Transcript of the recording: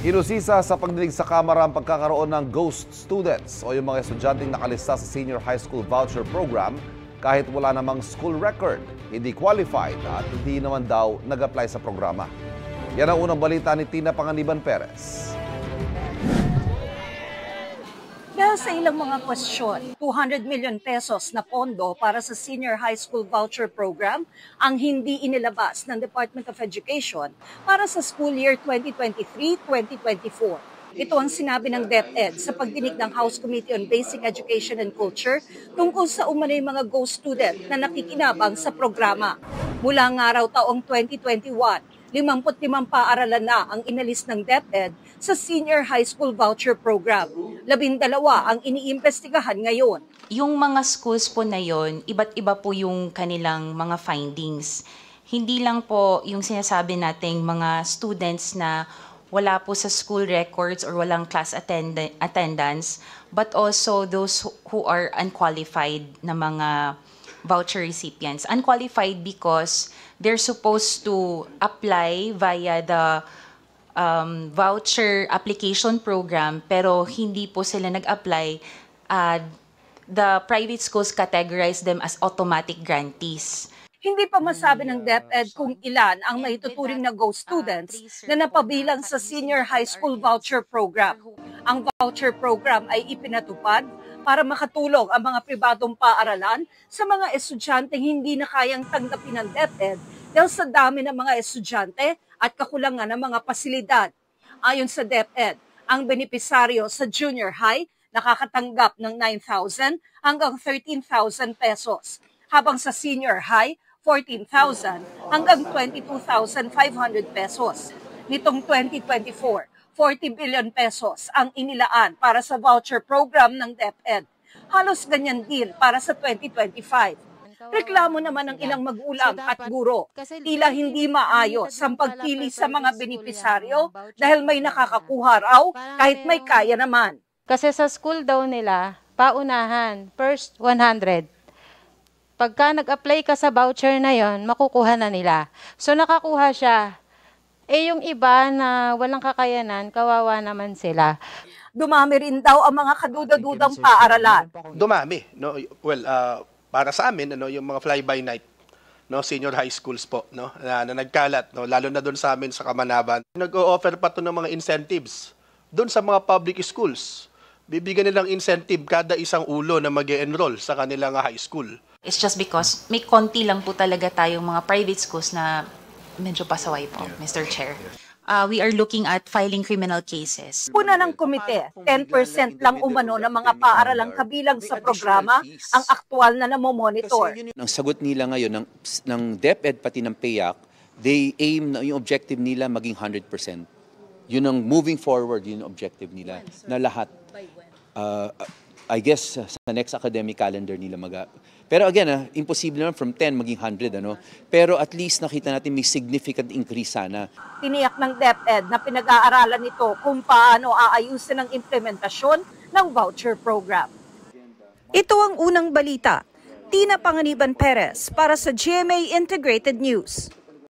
Hinusisa sa pagdinig sa Kamara ang pagkakaroon ng ghost students o yung mga estudyanteng nakalista sa Senior High School Voucher Program kahit wala namang school record, hindi qualified at hindi naman daw nag-apply sa programa. Yan ang unang balita ni Tina Panganiban Perez. Dahil sa ilang mga kwestiyon, 200 million pesos na pondo para sa Senior High School Voucher Program ang hindi inilabas ng Department of Education para sa school year 2023-2024. Ito ang sinabi ng DepEd sa pagdinig ng House Committee on Basic Education and Culture tungkol sa umano'y mga ghost student na nakikinabang sa programa. Mula nga raw taong 2021, 55 paaralan na ang inalis ng DepEd sa Senior High School Voucher Program. 12 ang iniimbestigahan ngayon. Yung mga schools po na yon, iba't iba po yung kanilang mga findings. Hindi lang po yung sinasabi nating mga students na wala po sa school records or walang class attendance, but also those who are unqualified na mga voucher recipients. Unqualified because they're supposed to apply via the voucher application program pero hindi po sila nag-apply. The private schools categorize them as automatic grantees. Hindi pa masabi ng DepEd kung ilan ang maituturing na ghost students na napabilang sa Senior High School Voucher Program. Ang voucher program ay ipinatupad para makatulong ang mga pribadong paaralan sa mga estudyanteng hindi na kayang tanggapin ng DepEd dahil sa dami ng mga estudyante at kakulangan ng mga pasilidad. Ayon sa DepEd, ang benepisaryo sa junior high nakakatanggap ng 9,000 hanggang 13,000 pesos, habang sa senior high, 14,000 hanggang 22,500 pesos. Nitong 2024, 40 billion pesos ang inilaan para sa voucher program ng DepEd. Halos ganyan din para sa 2025. Reklamo naman ng ilang magulang at guro, tila hindi maayos ang pagpili sa mga benepisaryo dahil may nakakakuha raw kahit may kaya naman. Kasi sa school daw nila, paunahan, first 100. Pagka nag-apply ka sa voucher na yon, makukuha na nila. So nakakuha siya. Yung iba na walang kakayanan, kawawa naman sila. Dumami rin daw ang mga kadudadudang paaralan. Dumami, no? Well, para sa amin, yung mga fly-by-night, no, senior high schools po, no, na nagkalat, no, lalo na doon sa amin sa Kamanaban. Nag-o-offer pa to ng mga incentives doon sa mga public schools. Bibigyan nilang incentive kada isang ulo na mag-e-enroll sa kanilang high school. It's just because may konti lang po talaga tayong mga private schools na medyo pasaway po, Mr. Chair. We are looking at filing criminal cases. Puna ng komite, 10% lang umano ng mga paaralang kabilang sa programa ang aktual na namomonitor. Ang sagot nila ngayon ng DepEd pati ng PAYAC, they aim na yung objective nila maging 100%. Yun ang moving forward, yun ang objective nila na lahat. I guess sa next academic calendar nila pero again, imposible naman from 10 maging 100, ano? Pero at least nakita natin may significant increase sana. Tiniyak ng DepEd na pinag-aaralan nito kung paano aayusin ang implementasyon ng voucher program. Ito ang unang balita. Tina Panganiban Perez para sa GMA Integrated News.